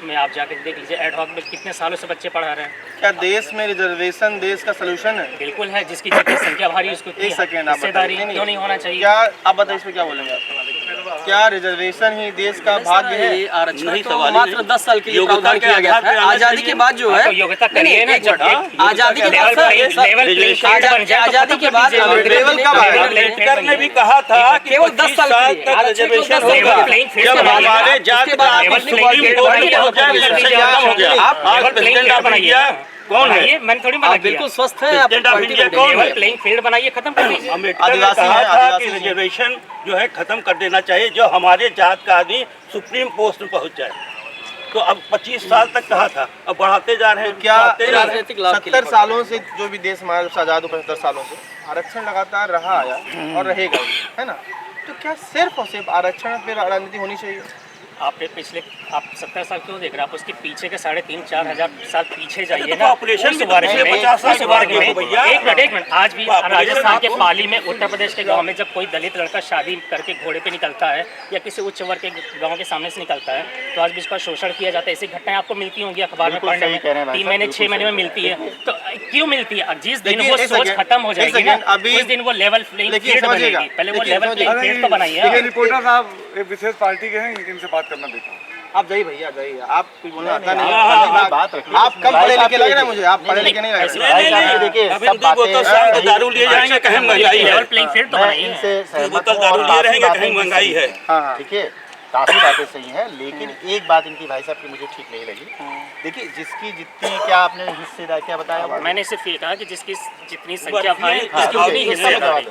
में आप जाके देख लीजिए, एडहॉक में कितने सालों से बच्चे पढ़ा रहे हैं। क्या देश में रिजर्वेशन देश का सलूशन है? बिल्कुल है, जिसकी जितनी संख्या भारी उसको एक सेकेंड आप हिस्सेदारी क्यों नहीं होना चाहिए? क्या आप बताइए इसमें क्या बोलेंगे आप? क्या रिजर्वेशन ही देश का भाग्य है? आरक्षण तो मात्र 10 साल के लिए प्रावधान किया गया था। आजादी के बाद जो है, योग्यता करिए ना, आजादी के बाद आजादी के बाद अम्बेडकर ने भी कहा था केवल 10 साल के लिए रिजर्वेशन होगा। जब हमारे जात का कौन है ये? मैंने थोड़ी मना किया। बिल्कुल स्वस्थ है, प्लेइंग फील्ड बनाइए, खत्म कर दीजिए। अम्बेडकर ने कहा था कि रिजर्वेशन जो है खत्म कर देना चाहिए, जो हमारे जात का आदमी सुप्रीम पोस्ट में पहुंच जाए। तो अब 25 साल तक कहा था, अब बढ़ाते जा रहे हैं। क्या 70 सालों से जो भी देश हमारे आज़ाद हुआ 70 सालों से आरक्षण लगातार रहा आया और रहेगा, है ना? तो क्या सिर्फ और सिर्फ आरक्षण पे राजनीति होनी चाहिए? आपने पिछले 70 साल क्यों देख रहे हैं? आप उसके पीछे के 3.5-4 हजार साल पीछे जाइए ना। पॉपुलेशन एक मिनट, आज भी राजस्थान के पाली में, उत्तर प्रदेश के गांव में जब कोई दलित लड़का शादी करके घोड़े पे निकलता है या किसी उच्च वर्ग के गांव के सामने से निकलता है तो आज भी उसका शोषण किया जाता है। ऐसी घटनाएं आपको मिलती होंगी अखबार में पढ़ने में, 3 महीने 6 महीने में मिलती है। तो क्यों मिलती है? जिस दिन वो सोच खत्म हो जाएगी ना, उस दिन वो लेवल प्लेइंग फील्ड बनेगी। पहले वो लेवल प्लेइंग फील्ड तो बनाइए। रिपोर्टर साहब एक विशेष पार्टी के हैं, इनसे बात करना देता हूँ। आप जाइए भैया, जाइए। आप कुछ बोलना आता नहीं, आप कम पढ़े लिखे लग रहे हैं मुझे, आप पढ़े लिखे नहीं लग रहे। देखिए दारू लिए जाएंगे, कहीं महंगाई है। लेवल प्लेइंग फील्ड तो बनाइए। बोतल दारू लिए रहेंगे, कहीं महंगाई है। ठीक है, काफ़ी बातें सही हैं, लेकिन एक बात इनकी भाई साहब की मुझे ठीक नहीं लगी। देखिए, जिसकी जितनी, क्या आपने हिस्सेदार क्या बताया? मैंने सिर्फ ये कहा कि जिसकी जितनी संख्या भारी उसकी उतनी हिस्सेदारी।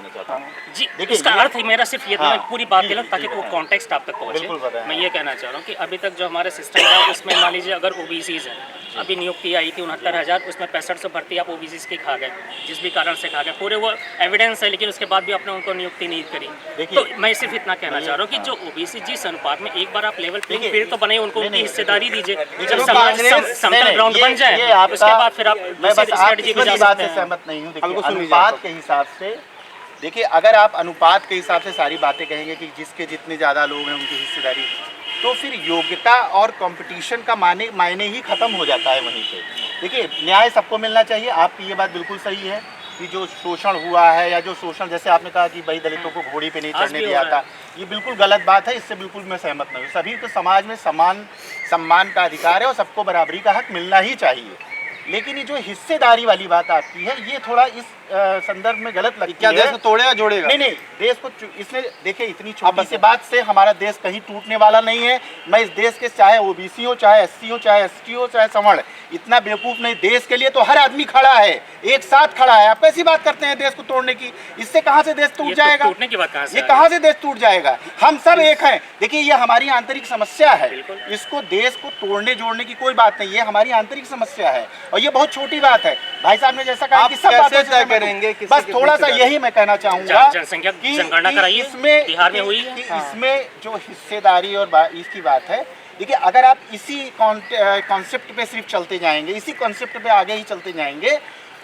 जी, इसका अर्थ है मेरा सिर्फ ये था, मैं पूरी बात कह रहा हूँ ताकि वो कॉन्टेक्स्ट आप तक पहुँचे। मैं ये कहना चाह रहा हूँ कि अभी तक जो हमारे सिस्टम है उसमें मान लीजिए अगर OBCs हैं, अभी नियुक्ति आई थी 69,000, उसमें 6500 भर्ती आप OBCs की खा गए, जिस भी कारण से खा गए, पूरे वो एविडेंस है, लेकिन उसके बाद भी आपने उनको नियुक्ति नहीं करी। तो मैं सिर्फ इतना कहना चाह रहा हूँ कि जो OBC जिस अनुपात में, एक बार आप लेवल प्लेइंग फील्ड तो बनाए, उनको उनकी हिस्सेदारी दीजिए। जब समतल ग्राउंड बन जाए उसके बाद फिर आप स्ट्रेटजी पे जा सकते हैं। सहमत नहीं हूँ। देखिए, अनुपात के हिसाब से, देखिए अगर आप अनुपात के हिसाब से सारी बातें कहेंगे कि जिसके जितने ज़्यादा लोग हैं उनकी हिस्सेदारी, तो फिर योग्यता और कंपटीशन का मायने ही खत्म हो जाता है वहीं पे। देखिए, न्याय सबको मिलना चाहिए, आपकी ये बात बिल्कुल सही है कि जो शोषण हुआ है या जो शोषण, जैसे आपने कहा कि भाई दलितों को घोड़ी पे नहीं चढ़ने दिया था, ये बिल्कुल गलत बात है, इससे बिल्कुल मैं सहमत नहीं हूँ। सभी को समाज में समान सम्मान का अधिकार है और सबको बराबरी का हक मिलना ही चाहिए। लेकिन ये जो हिस्सेदारी वाली बात आपकी है, ये थोड़ा इस संदर्भ में गलत लगती है। क्या देश को तोड़ेगा जोड़ेगा? नहीं, देश को इसमें देखिए, इतनी छोटी सी बात से हमारा देश कहीं टूटने वाला नहीं है। मैं इस देश के चाहे OBC हो, चाहे SC हो, चाहे ST हो, चाहे सवर्ण, इतना बेवकूफ़ नहीं। देश के लिए तो हर आदमी खड़ा है, एक साथ खड़ा है। आप कैसी बात करते हैं देश को तोड़ने की? इससे कहाँ से देश टूट जाएगा? टूटने की बात कहाँ से? ये कहाँ से देश टूट जाएगा? हम सब एक हैं। देखिए, ये हमारी आंतरिक समस्या है, इसको देश को तोड़ने जोड़ने की कोई बात नहीं, ये हमारी आंतरिक समस्या है और ये बहुत छोटी बात है। भाई साहब ने जैसा कहा कि सब बातें तय करेंगे, बस थोड़ा सा यही मैं कहना चाहूँगा जनसंख्या जनगणना कराइए, इसमें बिहार में हुई है। इसमें जो हिस्सेदारी और इसकी बात है, देखिए अगर आप इसी कॉन्सेप्ट पे सिर्फ चलते जाएंगे, इसी कॉन्सेप्ट पे आगे ही चलते जाएंगे,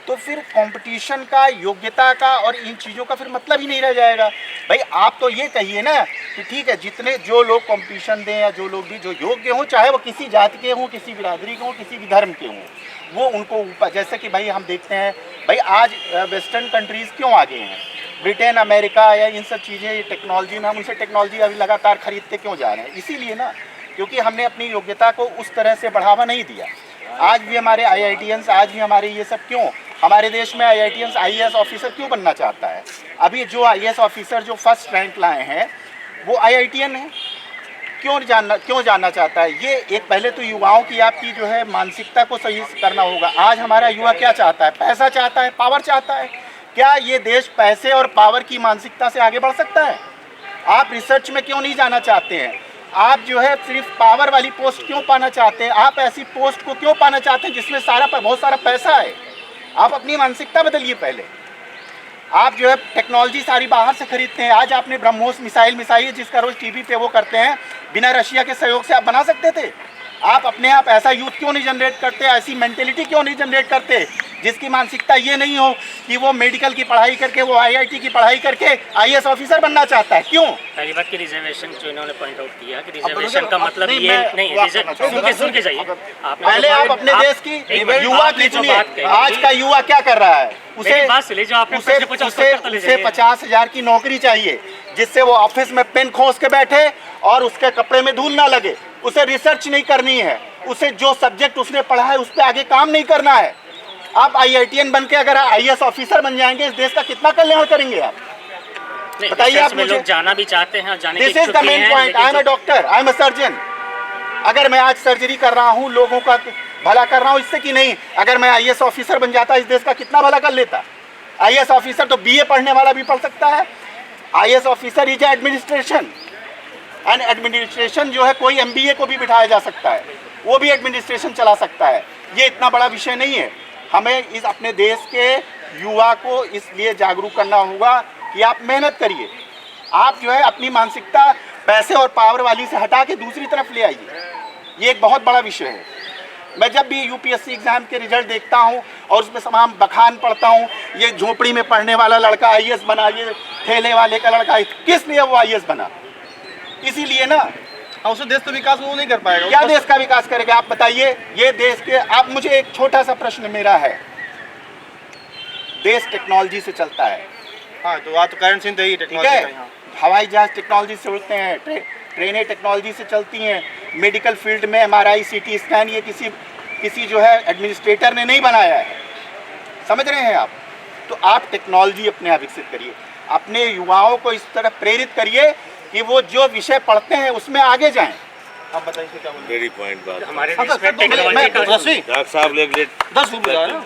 तो फिर कंपटीशन का, योग्यता का और इन चीज़ों का फिर मतलब ही नहीं रह जाएगा। भाई आप तो ये कहिए ना कि ठीक है, जितने जो लोग कंपटीशन दें या जो लोग भी जो योग्य हों, चाहे वो किसी जाति के हों, किसी बिरादरी के हों, किसी भी धर्म के हों, वो उनको ऊपर, जैसे कि भाई हम देखते हैं, भाई आज वेस्टर्न कंट्रीज़ क्यों आगे हैं? ब्रिटेन, अमेरिका या इन सब चीज़ें टेक्नोलॉजी में, हम उनसे टेक्नोलॉजी अभी लगातार खरीदते क्यों जा रहे हैं? इसीलिए ना, क्योंकि हमने अपनी योग्यता को उस तरह से बढ़ावा नहीं दिया। आज भी हमारे IITians, आज भी हमारे ये सब क्यों, हमारे देश में IITians IAS ऑफिसर क्यों बनना चाहता है? अभी जो IAS ऑफिसर जो फर्स्ट रैंक लाए हैं वो IITian है। क्यों जानना चाहता है? ये एक पहले तो युवाओं की आपकी जो है मानसिकता को सही करना होगा। आज हमारा युवा क्या चाहता है? पैसा चाहता है, पावर चाहता है। क्या ये देश पैसे और पावर की मानसिकता से आगे बढ़ सकता है? आप रिसर्च में क्यों नहीं जाना चाहते हैं? आप जो है सिर्फ पावर वाली पोस्ट क्यों पाना चाहते हैं? आप ऐसी पोस्ट को क्यों पाना चाहते हैं जिसमें बहुत सारा पैसा है? आप अपनी मानसिकता बदलिए पहले। आप जो है टेक्नोलॉजी सारी बाहर से खरीदते हैं। आज आपने ब्रह्मोस मिसाइल जिसका रोज टीवी पे वो करते हैं, बिना रशिया के सहयोग से आप बना सकते थे। आप अपने आप ऐसा यूथ क्यों नहीं जनरेट करते? ऐसी मेंटेलिटी क्यों नहीं जनरेट करते जिसकी मानसिकता ये नहीं हो कि वो मेडिकल की पढ़ाई करके, वो IIT की पढ़ाई करके IAS ऑफिसर बनना चाहता है? क्यों? पहली बात की रिजर्वेशन जो इन्होंने पॉइंट आउट किया कि रिजर्वेशन का मतलब ये नहीं, सुन के जाइए। पहले आप अपने देश की युवा की सुनिए। आज का युवा क्या कर रहा है? उसे 50,000 की नौकरी चाहिए जिससे वो ऑफिस में पेन खोस के बैठे और उसके कपड़े में धूल ना लगे। उसे रिसर्च नहीं करनी है, उसे जो सब्जेक्ट उसने पढ़ा है उस पर आगे काम नहीं करना है। आप IITian बन के अगर IAS ऑफिसर बन जाएंगे, इस देश का कितना कल्याण करेंगे आप? बताइए। आप मुझे लोग जाना भी चाहते हैं, जाने this is the main point. I am a doctor, I am a surgeon. अगर मैं आज सर्जरी कर रहा हूँ, लोगों का भला कर रहा हूँ, इससे कि नहीं, अगर मैं IAS ऑफिसर बन जाता इस देश का कितना भला कर लेता। IAS ऑफिसर तो BA पढ़ने वाला भी पढ़ सकता है। IAS officer is administration, and administration जो है कोई MBA को भी बिठाया जा सकता है, वो भी एडमिनिस्ट्रेशन चला सकता है। ये इतना बड़ा विषय नहीं है। हमें इस अपने देश के युवा को इसलिए जागरूक करना होगा कि आप मेहनत करिए। आप जो है अपनी मानसिकता पैसे और पावर वाली से हटा के दूसरी तरफ ले आइए। ये एक बहुत बड़ा विषय है। मैं जब भी UPSC एग्जाम के रिजल्ट देखता हूँ और उसमें तमाम बखान पढ़ता हूँ, ये झोपड़ी में पढ़ने वाला लड़का IAS बना, ये ठेले वाले का लड़का, किस लिए वो IAS बना? इसीलिए ना। उसे देश तो विकास वो नहीं कर पाएगा। क्या देश का विकास करेगा आप बताइए? ये देश के, आप मुझे एक छोटा सा प्रश्न मेरा है, देश टेक्नोलॉजी से चलता है। हाँ, तो वहाँ तो करंट सीन तो यही टेक्नोलॉजी का है। हवाई जहाज टेक्नोलॉजी से उड़ते हैं, ट्रेनें टेक्नोलॉजी से चलती हैं। मेडिकल फील्ड में MRI, CT स्कैन ये किसी जो है एडमिनिस्ट्रेटर ने नहीं बनाया है। समझ रहे हैं आप? तो आप टेक्नोलॉजी अपने आप विकसित करिए, अपने युवाओं को इस तरह प्रेरित करिए कि वो जो विषय पढ़ते हैं उसमें आगे जाएं। आप बताइए क्या बोल रहे हैं? वेरी पॉइंट बात। हमारे देश में टेक्नोलॉजी का डॉक्टर साहब लेट 10 बुझा ना।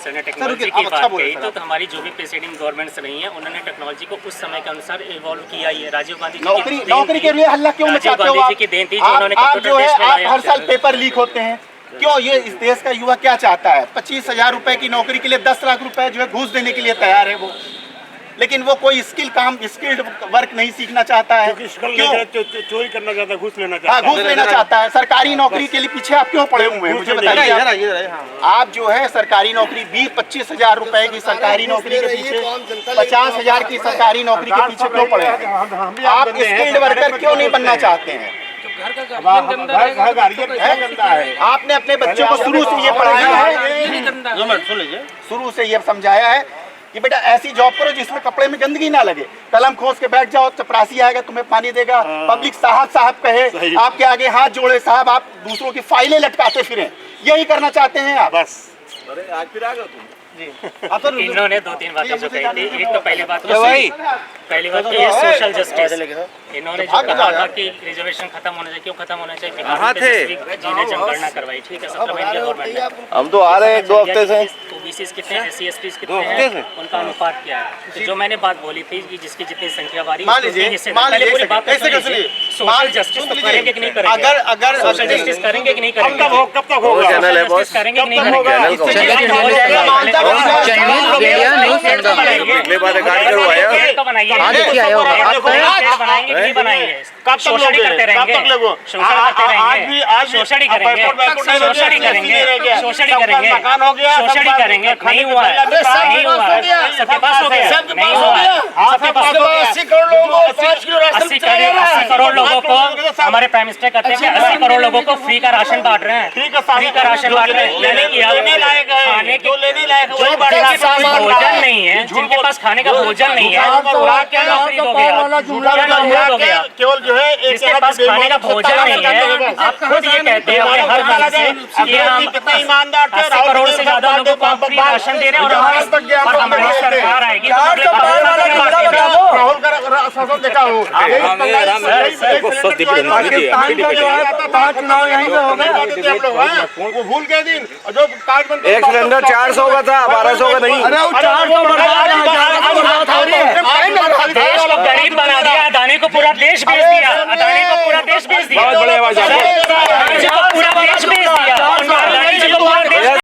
सर ने टेक्नोलॉजी की बात कही, तो हमारी जो भी प्रेसिडेंट गवर्नमेंट्स रही हैं उन्होंने टेक्नोलॉजी को उस समय के अनुसार इवॉल्व किया ही है। राजीव गांधी नौकरी के लिए हल्ला क्यों मचाते हो आप? की देन थी जो उन्होंने जो है आप हर साल पेपर लीक होते हैं क्यों? ये इस देश का युवा क्या चाहता है? 25,000 रुपए की नौकरी के लिए 10 लाख रुपए जो है घूस देने के लिए तैयार है वो, लेकिन वो कोई स्किल्ड वर्क नहीं सीखना चाहता है। चोरी करना चाहता है, घूस लेना चाहता है। घूस लेना चाहता है। सरकारी नौकरी के लिए पीछे आप क्यों पड़े हुए हैं? मुझे बताइए। आप जो है सरकारी नौकरी 20-25,000 रुपए की सरकारी नौकरी के पीछे, 50,000 की सरकारी नौकरी के पीछे क्यों पड़े हैं? आप स्किल्ड वर्कर क्यों नहीं बनना चाहते हैं? आपने अपने बच्चों को शुरू से ये पढ़ाया है, शुरू से ये समझाया है कि बेटा ऐसी जॉब करो जिसमें कपड़े में गंदगी ना लगे, कलम खोस के बैठ जाओ, चपरासी आएगा तुम्हें पानी देगा, पब्लिक साहब कहे, आपके आगे हाथ जोड़े साहब, आप दूसरों की फाइलें लटकाते फिरें, यही करना चाहते हैं आप? बस। अरे आज फिर आ गया तुम जी। इन्होंने 2-3 बातें जो कही थी। एक तो पहली बात ये सोशल जस्टिस, इन्होंने जो कहा था कि रिजर्वेशन खत्म होना चाहिए। क्यों खत्म होना चाहिए? बिहार में जी ने जनगणना करवाई, ठीक है, 17 महीने की गवर्नमेंट ने। हम तो आ रहे हैं 2 हफ्ते से। OBCs कितने हैं, SC STs कितने हैं, उनका अनुपात क्या है? तो जो मैंने बात बोली थी कि जिसकी जितनी संख्या बारी, पहले पूरी बात सोशल जस्टिस तो करेंगे कि नहीं करेंगे? अगर सोशल जस्टिस करेंगे कि नहीं करेंगे? कब तक होगा? करेंगे कि नहीं करेंगे? शोषण करते रहेंगे, शोषण करेंगे, नहीं हुआ है, नहीं हुआ है, सबके पास हो गया, नहीं हुआ है, सबके पास हो गया। 80 करोड़ लोगों को हमारे प्राइम मिनिस्टर कहते हैं कि 80 करोड़ लोगों को फ्री का राशन बांट रहे हैं, फ्री का राशन बांट रहे हैं। खाने की भोजन नहीं नहीं है, जिनके पास खाने का भोजन नहीं है, क्या नौकरी दोगे आप? केवल जो है जिसके पास खाने का भोजन नहीं है, आप खुद ये कहते हैं अपने हर मन से कि हम 80 करोड़ से ज्यादा लोगों को फ्री राशन दे रहे हैं और हमारी सरकार आएगी तो राहुल का शासन देखा हो चुनाव यहीं पे हो गए, वो भूल गए दिन जो कार्ड बनते एक सिलेंडर 400 का था, 1200 का नहीं। देश को गरीब बना दिया, अदानी को पूरा देश बेच दिया, अदानी को पूरा देश बेच दिया, बहुत बड़े आवाज पूरा देश बेच